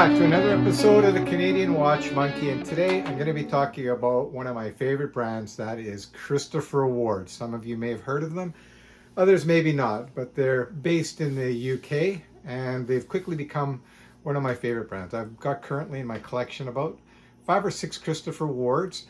back to another episode of the Canadian Watch Monkey, and today I'm going to be talking about one of my favorite brands, that is Christopher Ward. Some of you may have heard of them, others maybe not, but they're based in the UK and they've quickly become one of my favorite brands. I've got currently in my collection about 5 or 6 Christopher Wards.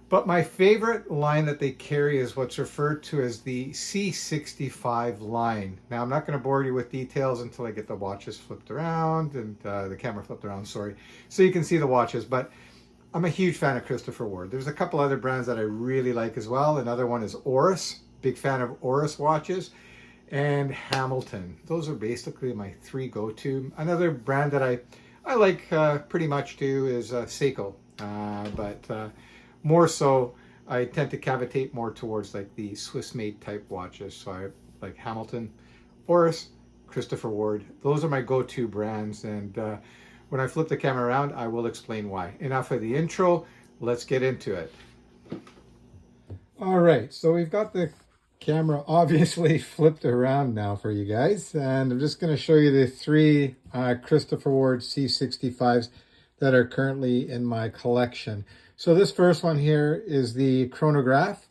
But my favorite line that they carry is what's referred to as the C65 line. Now, I'm not going to bore you with details until I get the watches flipped around and the camera flipped around, sorry, so you can see the watches. But I'm a huge fan of Christopher Ward. There's a couple other brands that I really like as well. Another one is Oris. Big fan of Oris watches. And Hamilton. Those are basically my 3 go-to. Another brand that I like pretty much too is Seiko. More so, I tend to cavitate more towards like the Swiss-made type watches. So I like Hamilton, Oris, Christopher Ward. Those are my go-to brands. And when I flip the camera around, I will explain why. Enough of the intro. Let's get into it. All right, so we've got the camera obviously flipped around now for you guys. And I'm just going to show you the 3 Christopher Ward C65s that are currently in my collection. So this first one here is the chronograph.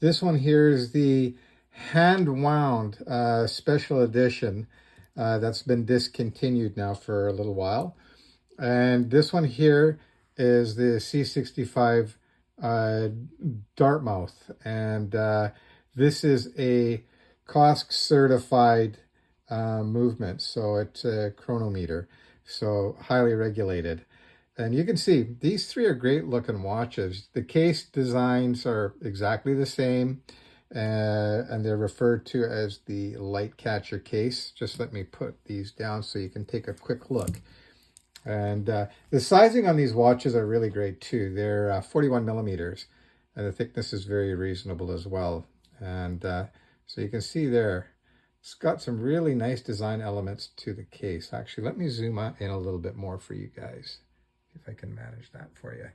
This one here is the hand wound special edition that's been discontinued now for a little while. And this one here is the C65 Dartmouth. And this is a COSC certified movement. So it's a chronometer, so highly regulated. And you can see these 3 are great looking watches. The case designs are exactly the same, and they're referred to as the light catcher case. Just let me put these down so you can take a quick look. And the sizing on these watches are really great too. They're 41 millimeters, and the thickness is very reasonable as well. And so you can see there, it's got some really nice design elements to the case. Actually, let me zoom in a little bit more for you guys, if I can manage that for you.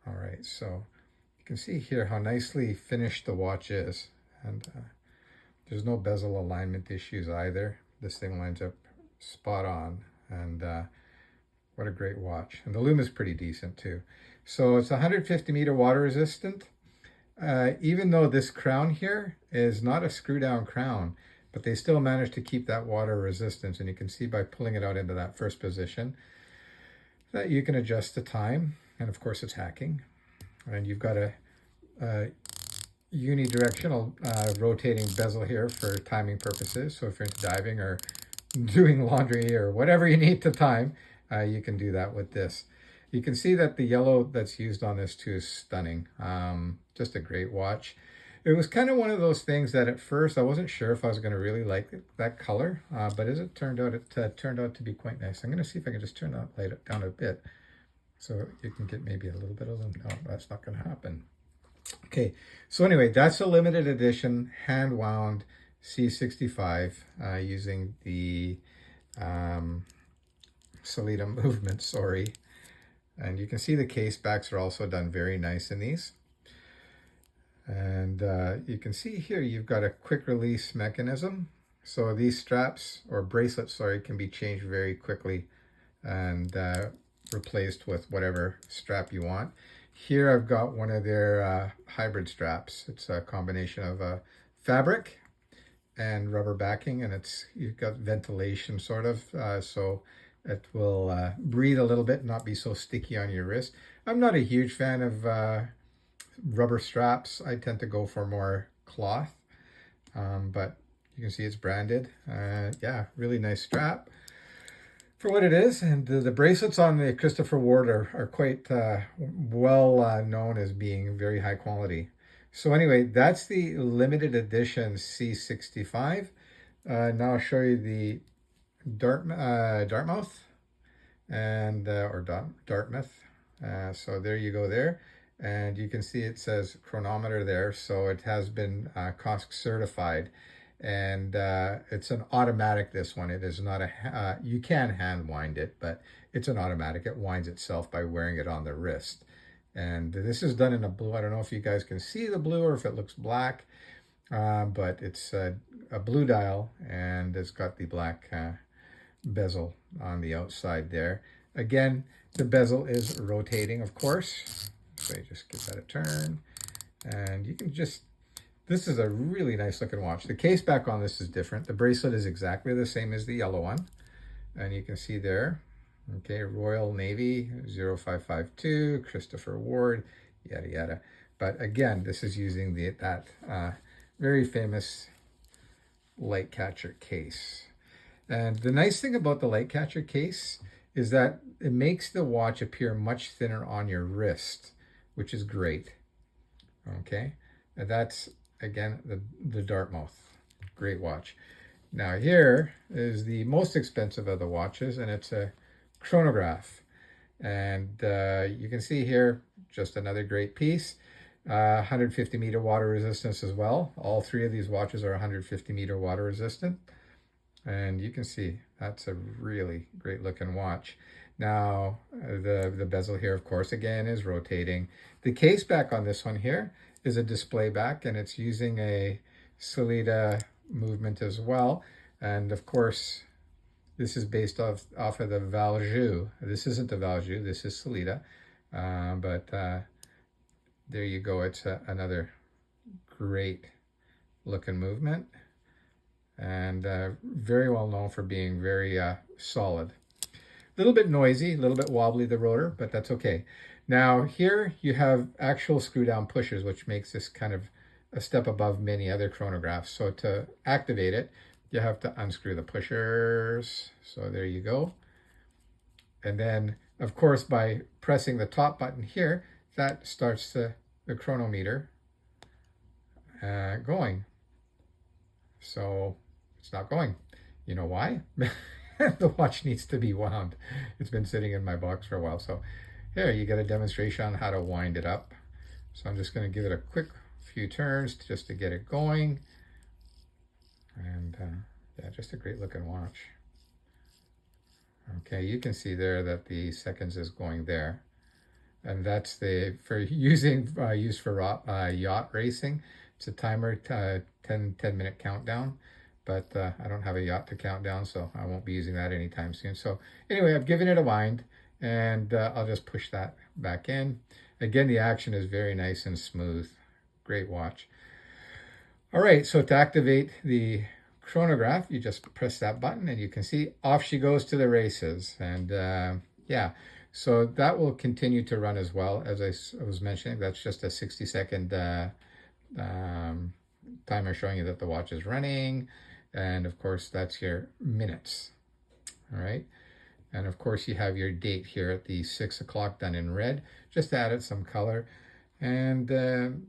All right, so you can see here how nicely finished the watch is. And there's no bezel alignment issues either. This thing lines up spot on. And what a great watch. And the lume is pretty decent too. So it's 150 meter water resistant. Even though this crown here is not a screw down crown, but they still managed to keep that water resistance. And you can see by pulling it out into that first position, that you can adjust the time, and of course it's hacking, and you've got a unidirectional rotating bezel here for timing purposes. So if you're into diving or doing laundry or whatever you need to time, you can do that with this. You can see that the yellow that's used on this too is stunning. Just a great watch. It was kind of one of those things that at first I wasn't sure if I was going to really like that color, but as it turned out, turned out to be quite nice. I'm going to see if I can just turn that light down a bit so you can get maybe a little bit of them. No, that's not going to happen. Okay, so anyway, that's a limited edition hand wound C65 using the Solita movement, sorry. And you can see the case backs are also done very nice in these. And you can see here you've got a quick release mechanism. So these straps, or bracelets, sorry, can be changed very quickly and replaced with whatever strap you want. Here I've got one of their hybrid straps. It's a combination of fabric and rubber backing, and you've got ventilation sort of, so it will breathe a little bit, not be so sticky on your wrist. I'm not a huge fan of rubber straps. I tend to go for more cloth, but you can see it's branded. Yeah, really nice strap for what it is. And the bracelets on the Christopher Ward are quite well known as being very high quality. So anyway, that's the limited edition C65. Now I'll show you the Dartmouth and Dartmouth. So there you go there. And you can see it says chronometer there, so it has been COSC certified, and it's an automatic. This one, it is not a you can hand wind it, but it's an automatic. It winds itself by wearing it on the wrist. And this is done in a blue. I don't know if you guys can see the blue or if it looks black, but it's a blue dial, and it's got the black bezel on the outside there. Again, the bezel is rotating, of course. So you just give that a turn. And you can just, this is a really nice looking watch. The case back on this is different. The bracelet is exactly the same as the yellow one. And you can see there, okay, Royal Navy 0552, Christopher Ward, yada, yada. But again, this is using that very famous light catcher case. And the nice thing about the light catcher case is that it makes the watch appear much thinner on your wrist, which is great. Okay, and that's, again, the Dartmouth. Great watch. Now here is the most expensive of the watches, and it's a chronograph. And you can see here, just another great piece. 150 meter water resistance as well. All three of these watches are 150 meter water resistant. And you can see that's a really great looking watch. Now, the bezel here, of course, again, is rotating. The case back on this one here is a display back, and it's using a Sellita movement as well. And of course, this is based off of the Valjoux. This isn't the Valjoux, this is Sellita. But there you go. It's another great looking movement, and very well known for being very solid. A little bit noisy, a little bit wobbly, the rotor, but that's okay. Now here you have actual screw down pushers, which makes this kind of a step above many other chronographs. So to activate it, you have to unscrew the pushers. So there you go. And then, of course, by pressing the top button here, that starts the chronometer going. So it's not going. You know why? The watch needs to be wound. It's been sitting in my box for a while. So here you get a demonstration on how to wind it up. So I'm just going to give it a quick few turns just to get it going. And yeah, just a great looking watch. Okay, you can see there that the seconds is going there. And that's used for yacht racing. It's a timer, 10-minute countdown. But I don't have a yacht to count down, so I won't be using that anytime soon. So anyway, I've given it a wind, and I'll just push that back in. Again, the action is very nice and smooth. Great watch. All right, so to activate the chronograph, you just press that button, and you can see off she goes to the races. And yeah, so that will continue to run as well. As I was mentioning, that's just a 60-second timer showing you that the watch is running. And of course, that's your minutes. All right. And of course, you have your date here at the 6 o'clock done in red. Just added some color. And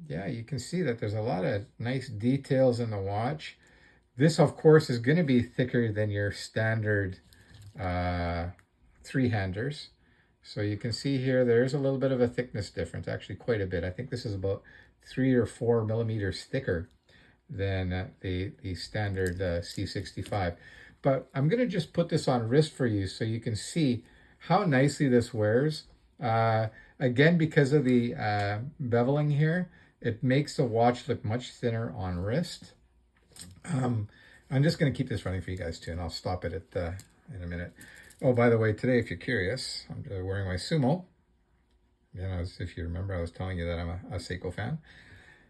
yeah, you can see that there's a lot of nice details in the watch. This, of course, is going to be thicker than your standard three-handers. So you can see here, there's a little bit of a thickness difference, actually quite a bit. I think this is about 3 or 4 millimeters thicker than the standard C65. But I'm going to just put this on wrist for you so you can see how nicely this wears. Again, because of the beveling here, it makes the watch look much thinner on wrist. I'm just going to keep this running for you guys too, and I'll stop it in a minute. Oh, by the way, today, if you're curious, I'm wearing my Sumo. You know, if you remember, I was telling you that I'm a Seiko fan.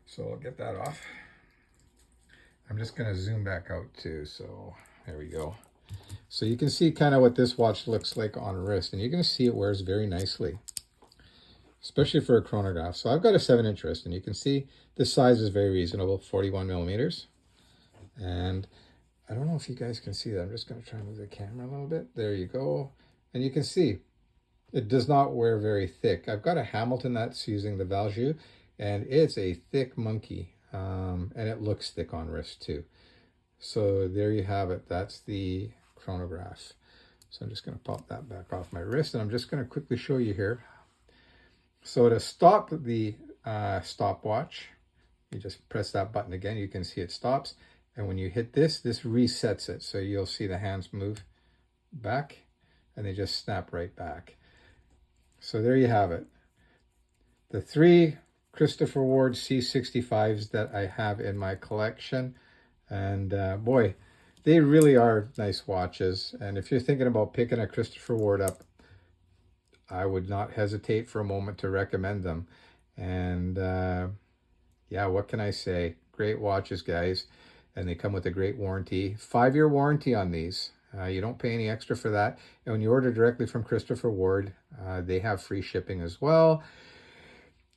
So I'll get that off. I'm just going to zoom back out too. So there we go. So you can see kind of what this watch looks like on wrist, and you're going to see it wears very nicely, especially for a chronograph. So I've got a 7-inch wrist, and you can see the size is very reasonable, 41 millimeters. And I don't know if you guys can see that. I'm just going to try and move the camera a little bit. There you go. And you can see it does not wear very thick. I've got a Hamilton that's using the Valjoux, and it's a thick monkey. And it looks thick on wrist too. So there you have it. That's the chronograph. So I'm just going to pop that back off my wrist, and I'm just going to quickly show you here. So to stop the stopwatch, you just press that button again. You can see it stops. And when you hit this, this resets it. So you'll see the hands move back, and they just snap right back. So there you have it. The 3 Christopher Ward C65s that I have in my collection. And boy, they really are nice watches. And if you're thinking about picking a Christopher Ward up, I would not hesitate for a moment to recommend them. And yeah, what can I say? Great watches, guys. And they come with a great warranty. 5-year warranty on these. You don't pay any extra for that. And when you order directly from Christopher Ward, they have free shipping as well.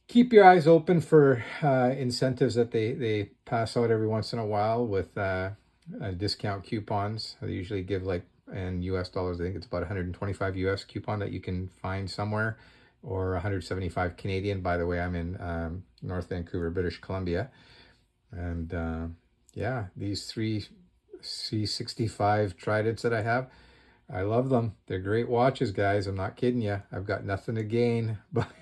Keep your eyes open for incentives that they pass out every once in a while with discount coupons. They usually give, like, in US dollars, I think it's about 125 US coupon that you can find somewhere, or 175 Canadian. By the way, I'm in North Vancouver, British Columbia. And yeah, these 3 C65 Tridents that I have, I love them. They're great watches, guys. I'm not kidding you. I've got nothing to gain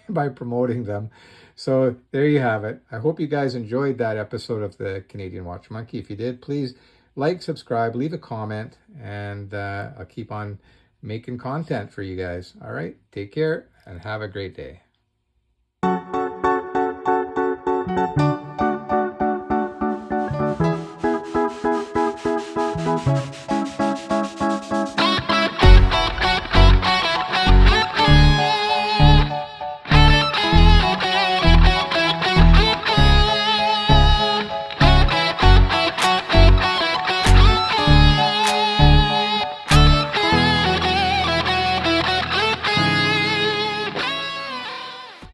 by promoting them. So there you have it. I hope you guys enjoyed that episode of the Canadian Watch Monkey. If you did, please like, subscribe, leave a comment, and I'll keep on making content for you guys. All right, take care and have a great day.